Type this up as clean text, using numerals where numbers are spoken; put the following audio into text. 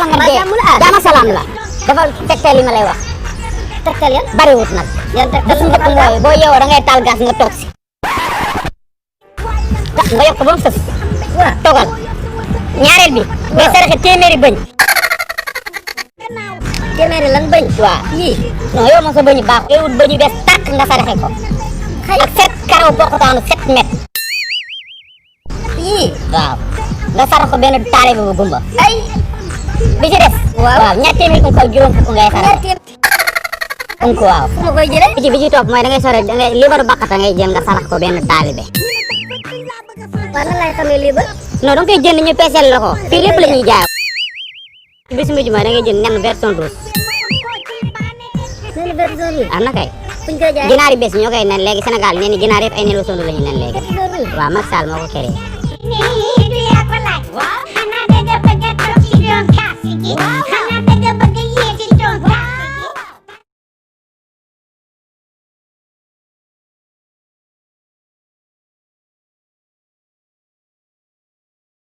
wala nga dee jaama salaam la dafa tegtal li ma lay wax tegtal yan bariwut nag yan da tegtal su njëkk mooy boo yeewoo da ngay taal gas nga toog si nga yokk ba mu sës waaw toogal ñaareel bi ngay saraxe téeméeri bëñ téeméeri lan bañ waaw yii non yow moom sa bëñ baax ngay wut bëñ yu bees tàkk nga saraxe ko ak 7 karaw bokkutaanu 7 mètres yii waaw nga sarax ko benn taale bu gumba ay bi ci des waaw ñaar téeméeri ko juróom fukk ngay saraxe waaw fu ma koy jëlee bi ci topp mooy da ngay sore da ngay libaru baqata ngay jël nga sarax ko benn taalibe waaw nan laay xamee lii ba non danga koy jënd ñu peeseel la ko fii lépp la ñuy jaay bis mujj mooy da ngay jënd nen version douce neen version bi am na kay fuñ koy jaay ginaar yi bés ñoo koy nen léegi Sénégal nee ni ginaar yëpp ay nen version douce la ñu nen léegi version bi waaw Macky Sall moo ko créé Ini dia aku like. Wow, anak dia bergerak di dalam kasih. Wow, anak dia bergerak